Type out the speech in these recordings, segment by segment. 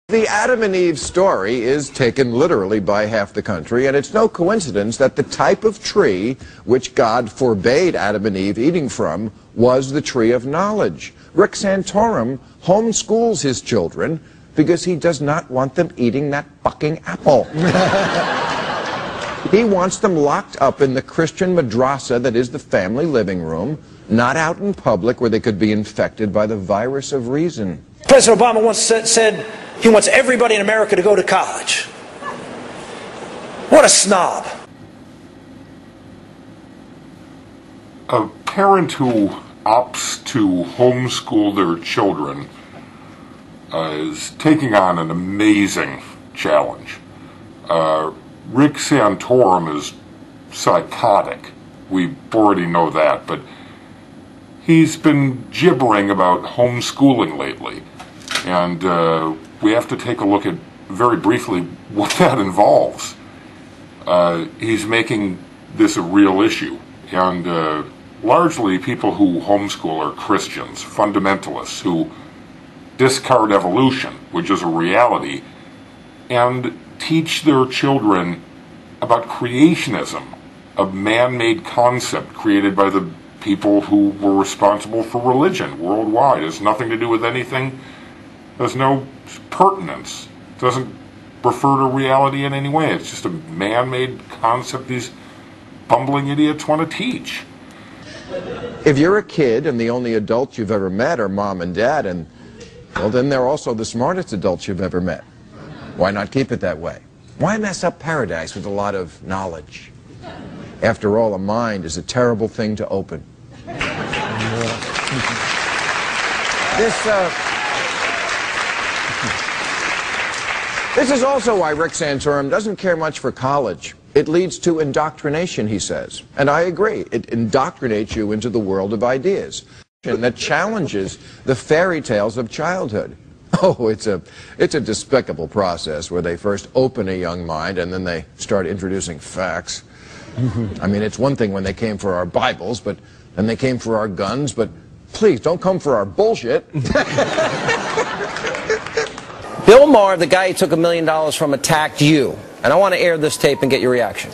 The Adam and Eve story is taken literally by half the country, and it's no coincidence that the type of tree which God forbade Adam and Eve eating from was the tree of knowledge. Rick Santorum homeschools his children because he does not want them eating that fucking apple. He wants them locked up in the Christian madrasa that is the family living room, not out in public where they could be infected by the virus of reason. President Obama once said he wants everybody in America to go to college. What a snob. A parent who opts to homeschool their children is taking on an amazing challenge. Rick Santorum is psychotic. We already know that, but he's been gibbering about homeschooling lately. And we have to take a look at, very briefly, what that involves. He's making this a real issue. And largely people who homeschool are Christians, fundamentalists, who discard evolution, which is a reality, and teach their children about creationism, a man-made concept created by the people who were responsible for religion worldwide. It has nothing to do with anything. There's no pertinence. It doesn't refer to reality in any way. It's just a man-made concept these bumbling idiots want to teach. If you're a kid and the only adults you've ever met are mom and dad, and well, then they're also the smartest adults you've ever met. Why not keep it that way? Why mess up paradise with a lot of knowledge? After all, a mind is a terrible thing to open. This is also why Rick Santorum doesn't care much for college. It leads to indoctrination, he says. And I agree. It indoctrinates you into the world of ideas that challenges the fairy tales of childhood. Oh, it's a despicable process where they first open a young mind and then they start introducing facts. I mean, it's one thing when they came for our Bibles, but then they came for our guns, but please don't come for our bullshit. Bill Maher, the guy who took $1 million from, attacked you. And I want to air this tape and get your reaction.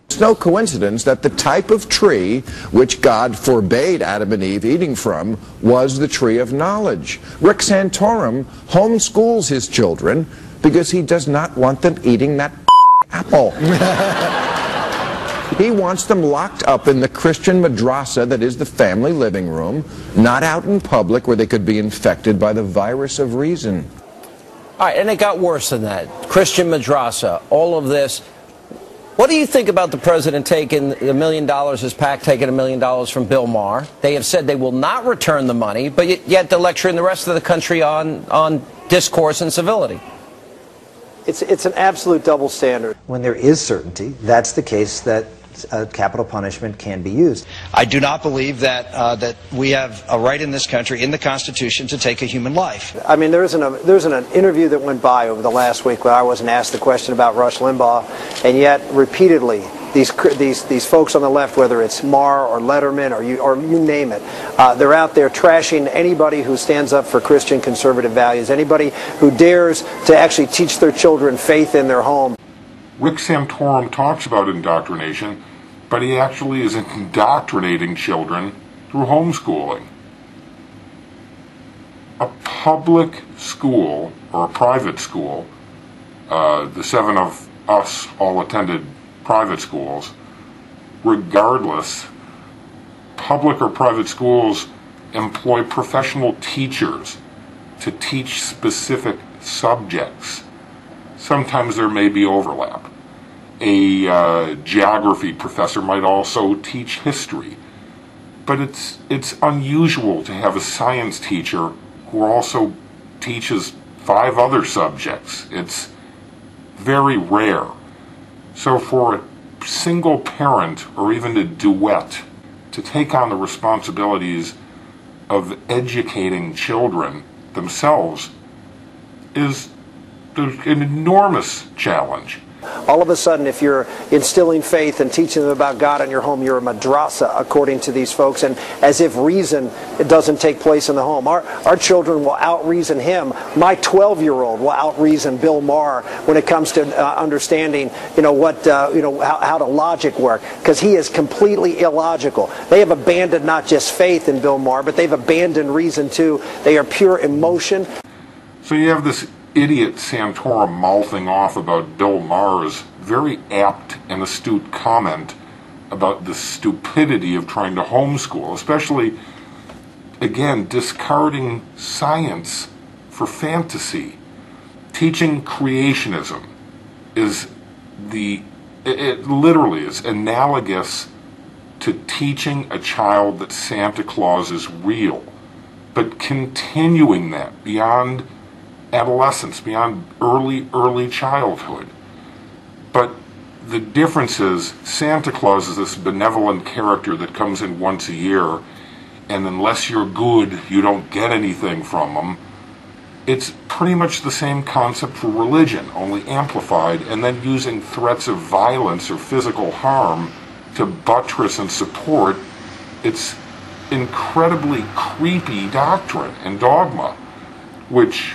It's no coincidence that the type of tree which God forbade Adam and Eve eating from was the tree of knowledge. Rick Santorum homeschools his children because he does not want them eating that apple. He wants them locked up in the Christian madrasa that is the family living room, not out in public where they could be infected by the virus of reason. All right, and it got worse than that. Christian madrasa, all of this. What do you think about the president taking $1 million, his PAC taking $1 million from Bill Maher? They have said they will not return the money, but yet they're lecturing the rest of the country on discourse and civility. It's an absolute double standard. When there is certainty, that's the case that capital punishment can be used. I do not believe that that we have a right in this country, in the Constitution, to take a human life. I mean, there isn't an interview that went by over the last week where I wasn't asked the question about Rush Limbaugh, and yet repeatedly these folks on the left, whether it's Maher or Letterman or you name it, they're out there trashing anybody who stands up for Christian conservative values, anybody who dares to actually teach their children faith in their home. Rick Santorum talks about indoctrination, but he actually is indoctrinating children through homeschooling. A public school, or a private school, the seven of us all attended private schools, regardless, public or private schools employ professional teachers to teach specific subjects. Sometimes there may be overlap. A geography professor might also teach history. But it's unusual to have a science teacher who also teaches 5 other subjects. It's very rare. So for a single parent or even a duet to take on the responsibilities of educating children themselves is an enormous challenge. All of a sudden, if you're instilling faith and teaching them about God in your home, you're a madrasa, according to these folks, and as if reason it doesn't take place in the home. Our children will out-reason him. My 12-year-old will out-reason Bill Maher when it comes to understanding, how to logic work, because he is completely illogical. They have abandoned not just faith in Bill Maher, but they've abandoned reason too. They are pure emotion. So you have this idiot santorum mouthing off about Bill Maher's very apt and astute comment about the stupidity of trying to homeschool, especially, again, discarding science for fantasy. Teaching creationism is it literally is analogous to teaching a child that Santa Claus is real, but continuing that beyond adolescence, beyond early childhood. But the difference is Santa Claus is this benevolent character that comes in once a year, and unless you're good, you don't get anything from him. It's pretty much the same concept for religion, only amplified, and then using threats of violence or physical harm to buttress and support its incredibly creepy doctrine and dogma, which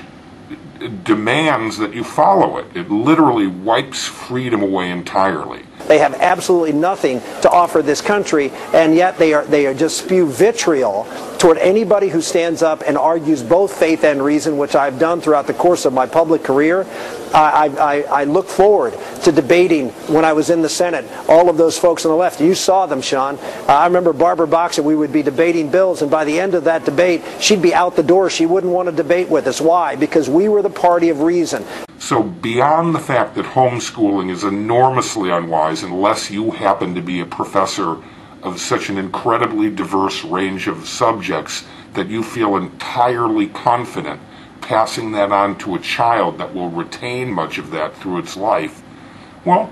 demands that you follow it. It literally wipes freedom away entirely. They have absolutely nothing to offer this country, and yet they just spew vitriol toward anybody who stands up and argues both faith and reason, which I've done throughout the course of my public career. I look forward to debating when I was in the Senate all of those folks on the left. You saw them, Sean. I remember Barbara Boxer, we would be debating bills, and by the end of that debate, she'd be out the door. She wouldn't want to debate with us. Why? Because we were the party of reason. So beyond the fact that homeschooling is enormously unwise unless you happen to be a professor of such an incredibly diverse range of subjects that you feel entirely confident passing that on to a child that will retain much of that through its life, well,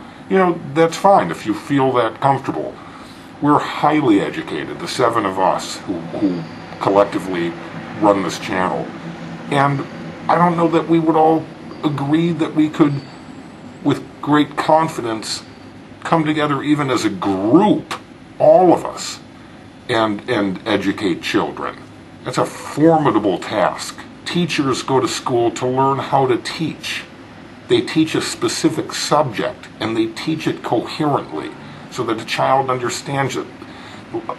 that's fine if you feel that comfortable. We're highly educated, the seven of us who collectively run this channel, and I don't know that we would all agree that we could, with great confidence, come together even as a group, all of us, and educate children. That's a formidable task. Teachers go to school to learn how to teach. They teach a specific subject, and they teach it coherently so that the child understands it.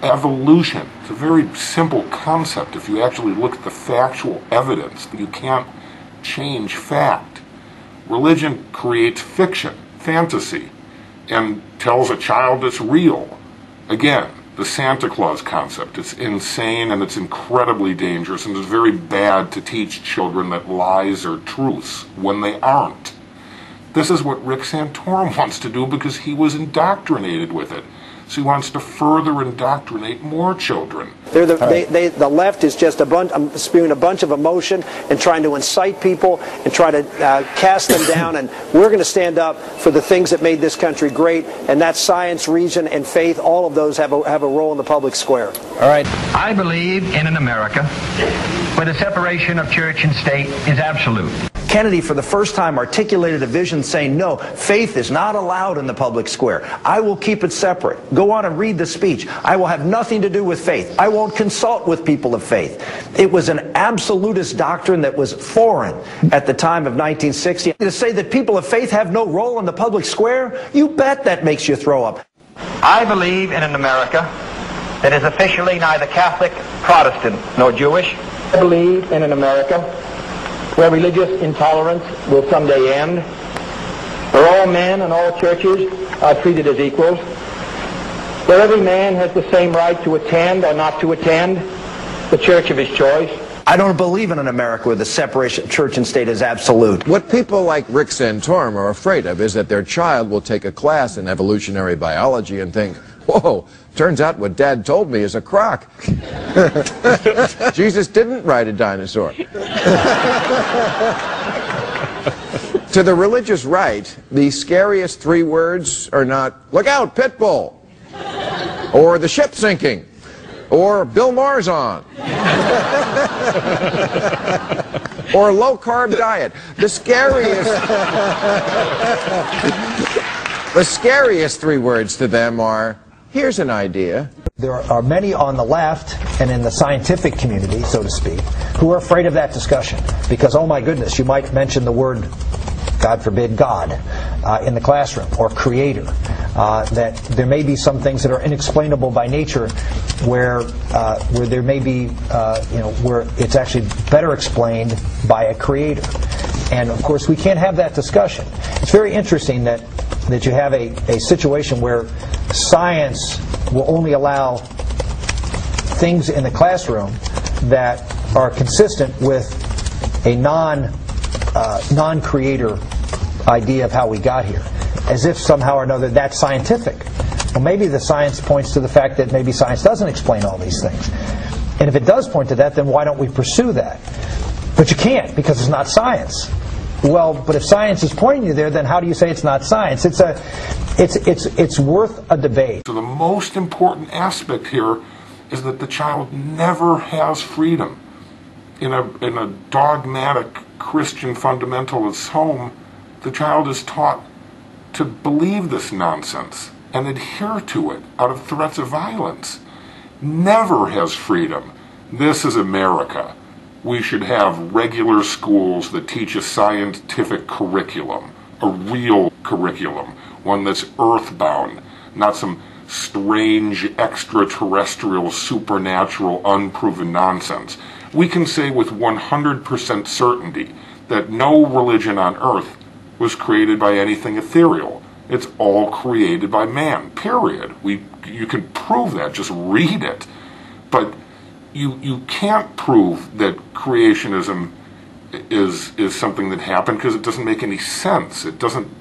Evolution, it's a very simple concept if you actually look at the factual evidence. You can't change fact. Religion creates fiction, fantasy, and tells a child it's real. Again, the Santa Claus concept. It's insane and it's incredibly dangerous, and it's very bad to teach children that lies are truths when they aren't. This is what Rick Santorum wants to do because he was indoctrinated with it. So he wants to further indoctrinate more children. The left is just spewing a bunch of emotion and trying to incite people and try to cast them down. And we're going to stand up for the things that made this country great, and that's science, reason, and faith. All of those have a role in the public square. All right. I believe in an America where the separation of church and state is absolute. Kennedy, for the first time, articulated a vision saying, no, faith is not allowed in the public square. I will keep it separate. Go on and read the speech. I will have nothing to do with faith. I won't consult with people of faith. It was an absolutist doctrine that was foreign at the time of 1960. To say that people of faith have no role in the public square, you bet that makes you throw up. I believe in an America that is officially neither Catholic, Protestant, nor Jewish. I believe in an America where religious intolerance will someday end, where all men and all churches are treated as equals, where every man has the same right to attend or not to attend the church of his choice. I don't believe in an America where the separation of church and state is absolute. What people like Rick Santorum are afraid of is that their child will take a class in evolutionary biology and think, whoa, turns out what Dad told me is a crock. Jesus didn't ride a dinosaur. To the religious right, the scariest three words are not, look out, pit bull, or the ship sinking, Or Bill Maher's on. Or a low-carb diet. The scariest three words to them are, here's an idea. There are many on the left and in the scientific community, so to speak, who are afraid of that discussion because, oh my goodness, you might mention the word, God forbid, God in the classroom, or creator. That there may be some things that are inexplainable by nature where there may be, where it's actually better explained by a creator. And of course, we can't have that discussion. It's very interesting that you have a situation where science will only allow things in the classroom that are consistent with a non-creator idea of how we got here, as if somehow or another that's scientific. Well, maybe the science points to the fact that maybe science doesn't explain all these things. And if it does point to that, then why don't we pursue that? But you can't, because it's not science. Well, but if science is pointing you there, then how do you say it's not science? It's worth a debate. So the most important aspect here is that the child never has freedom. In a dogmatic Christian fundamentalist home, the child is taught to believe this nonsense and adhere to it out of threats of violence. Never has freedom. This is America. We should have regular schools that teach a scientific curriculum, a real curriculum, one that's earthbound, not some strange extraterrestrial, supernatural, unproven nonsense. We can say with 100% certainty that no religion on earth was created by anything ethereal. It's all created by man, period. You can prove that, just read it. But you can't prove that creationism is something that happened because it doesn't make any sense.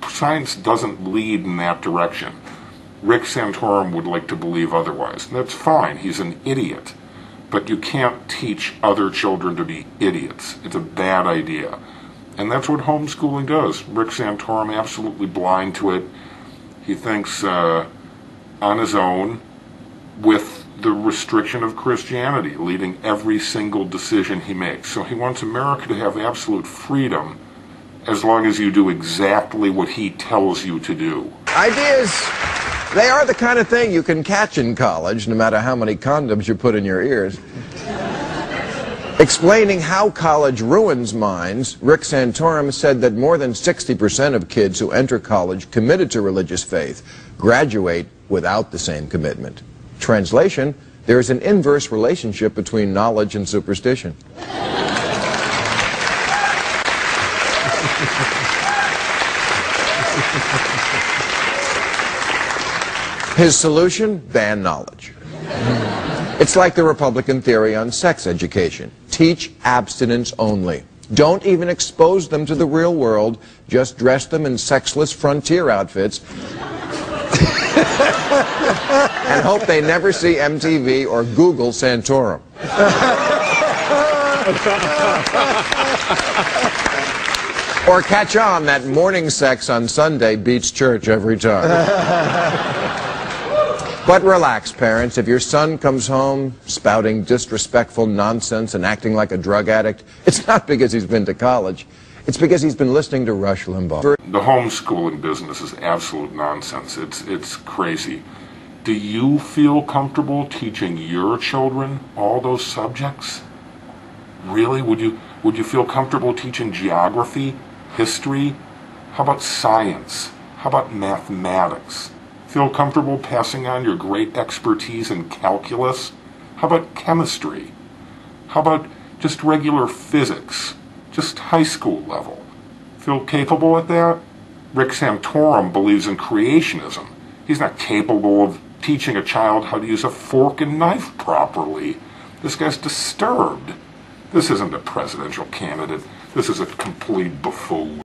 Science doesn't lead in that direction. Rick Santorum would like to believe otherwise. And that's fine, he's an idiot. But you can't teach other children to be idiots. It's a bad idea. And that's what homeschooling does. Rick Santorum, absolutely blind to it. He thinks on his own with the restriction of Christianity leading every single decision he makes. So he wants America to have absolute freedom as long as you do exactly what he tells you to do. Ideas, they are the kind of thing you can catch in college, no matter how many condoms you put in your ears. Explaining how college ruins minds, Rick Santorum said that more than 60% of kids who enter college committed to religious faith graduate without the same commitment. Translation, there is an inverse relationship between knowledge and superstition. His solution? Ban knowledge. It's like the Republican theory on sex education. Teach abstinence only. Don't even expose them to the real world. Just dress them in sexless frontier outfits and hope they never see MTV or Google Santorum. Or catch on that morning sex on Sunday beats church every time. But relax, parents. If your son comes home spouting disrespectful nonsense and acting like a drug addict, it's not because he's been to college. It's because he's been listening to Rush Limbaugh. The homeschooling business is absolute nonsense. It's crazy. Do you feel comfortable teaching your children all those subjects? Really? Would you feel comfortable teaching geography, history? How about science? How about mathematics? Feel comfortable passing on your great expertise in calculus? How about chemistry? How about just regular physics? Just high school level? Feel capable at that? Rick Santorum believes in creationism. He's not capable of teaching a child how to use a fork and knife properly. This guy's disturbed. This isn't a presidential candidate. This is a complete buffoon.